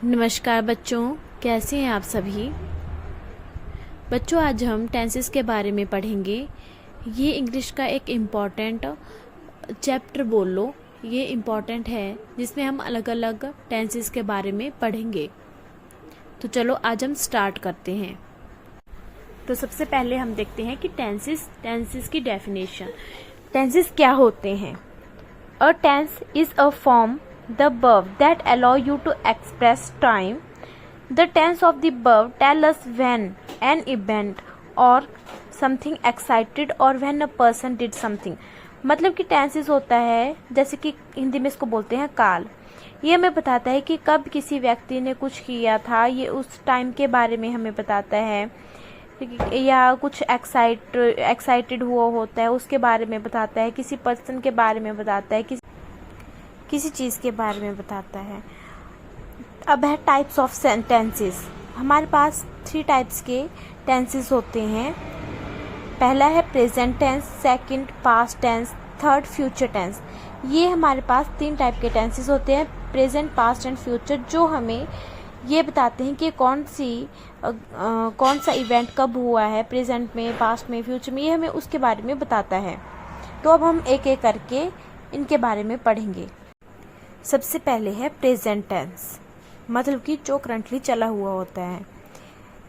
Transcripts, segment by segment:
नमस्कार बच्चों, कैसे हैं आप सभी। बच्चों, आज हम टेंसेस के बारे में पढ़ेंगे। ये इंग्लिश का एक इम्पॉर्टेंट चैप्टर बोल लो, ये इम्पॉर्टेंट है जिसमें हम अलग अलग टेंसेस के बारे में पढ़ेंगे। तो चलो आज हम स्टार्ट करते हैं। तो सबसे पहले हम देखते हैं कि टेंसेस की डेफिनेशन। टेंसेस क्या होते हैं। A tense is a form the verb that allow you to express time. The tense of the verb tell us when an event or something excited or when a person did something. मतलब कि tenses होता है, जैसे कि हिंदी में इसको बोलते हैं काल। ये हमें बताता है कि कब किसी व्यक्ति ने कुछ किया था, ये उस टाइम के बारे में हमें बताता है, या कुछ एक्साइटेड हुआ होता है उसके बारे में बताता है, किसी पर्सन के बारे में बताता है, किसी चीज़ के बारे में बताता है। अब है टाइप्स ऑफ टेंसेस। हमारे पास 3 टाइप्स के टेंसेस होते हैं। पहला है present tense, second past tense, third future tense. ये हमारे पास 3 टाइप के टेंसेस होते हैं, प्रेजेंट, पास्ट एंड फ्यूचर, जो हमें ये बताते हैं कि कौन सा इवेंट कब हुआ है, प्रेजेंट में, पास्ट में, फ्यूचर में, ये हमें उसके बारे में बताता है। तो अब हम एक एक करके इनके बारे में पढ़ेंगे। सबसे पहले है प्रेजेंट टेंस, मतलब कि जो करंटली चला हुआ होता है।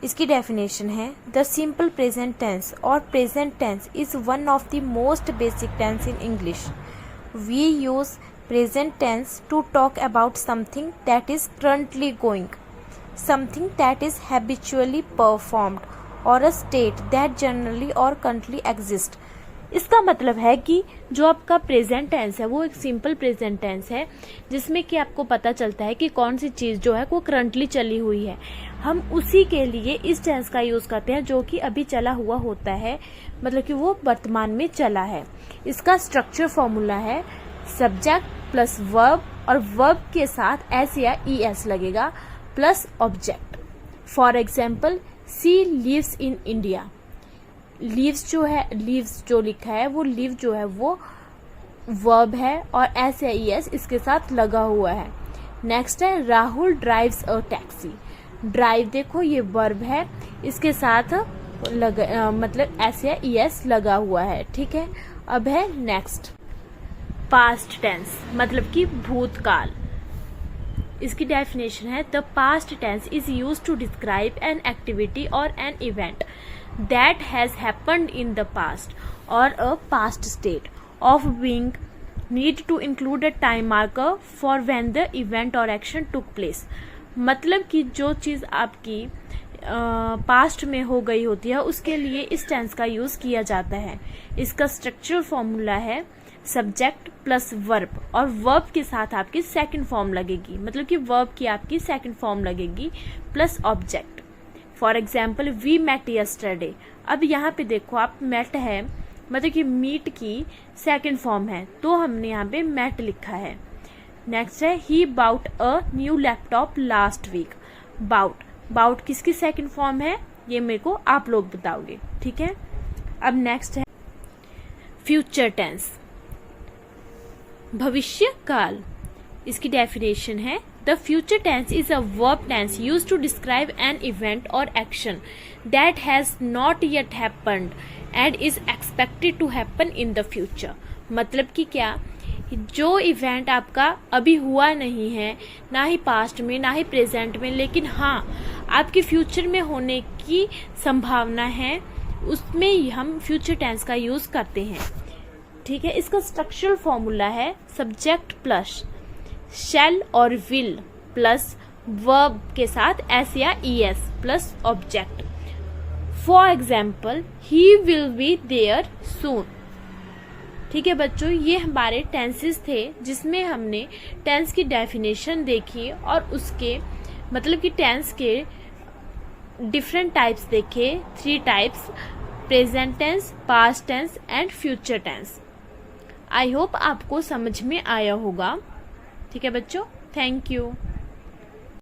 इसकी डेफिनेशन है द सिंपल प्रेजेंट टेंस और present tense is one of the most basic tense in English. We use present tense to talk about something that is currently going, something that is habitually performed और a state that generally और currently exist. इसका मतलब है कि जो आपका present tense है वो एक सिंपल प्रेजेंट टेंस है, जिसमें कि आपको पता चलता है कि कौन सी चीज़ जो है वो करंटली चली हुई है। हम उसी के लिए इस टेंस का यूज़ करते हैं जो कि अभी चला हुआ होता है, मतलब कि वो वर्तमान में चला है। इसका स्ट्रक्चर फॉर्मूला है सब्जेक्ट प्लस वर्ब, और वर्ब के साथ एस या ईएस लगेगा, plus object. For example, she lives in India. Lives जो लिखा है वो लिव जो है वो वर्ब है और एस या ईएस इसके साथ लगा हुआ है। नेक्स्ट है Rahul drives a taxi. Drive देखो ये वर्ब है, इसके साथ मतलब एस या ईएस लगा हुआ है। ठीक है। अब है नेक्स्ट पास्ट टेंस, मतलब कि भूतकाल। इसकी डेफिनेशन है the past tense is used to describe an activity और an event that has happened in the past or a past state of being, need to include a time marker for when the event or action took place। मतलब कि जो चीज़ आपकी past में हो गई होती है उसके लिए इस टेंस का यूज़ किया जाता है। इसका स्ट्रक्चरल फॉर्मूला है सब्जेक्ट प्लस वर्ब, और वर्ब के साथ आपकी सेकंड फॉर्म लगेगी, मतलब कि वर्ब की आपकी सेकंड फॉर्म लगेगी, plus object. For example, we met yesterday. अब यहाँ पे देखो आप मेट है, मतलब कि मीट की सेकंड फॉर्म है, तो हमने यहाँ पे मेट लिखा है। नेक्स्ट है he bought a new laptop last week. Bought किसकी सेकंड फॉर्म है, ये मेरे को आप लोग बताओगे। ठीक है। अब नेक्स्ट है फ्यूचर टेंस, भविष्य काल। इसकी डेफिनेशन है The future tense is a verb tense used to describe an event or action that has not yet happened and is expected to happen in the future। मतलब कि क्या, जो event आपका अभी हुआ नहीं है, ना ही पास्ट में ना ही प्रेजेंट में, लेकिन हाँ आपके फ्यूचर में होने की संभावना है, उसमें हम फ्यूचर टेंस का यूज करते हैं। ठीक है। इसका स्ट्रक्चरल फॉर्मूला है सब्जेक्ट प्लस शैल और विल प्लस वर्ब के साथ एस या es plus object. For example, he will be there soon. ठीक है बच्चों, ये हमारे टेंसेस थे जिसमें हमने टेंस की डेफिनेशन देखी और उसके मतलब कि टेंस के डिफरेंट टाइप्स देखे। 3 types, present tense, past tense and future tense. I hope आपको समझ में आया होगा। ठीक है बच्चों, थैंक यू।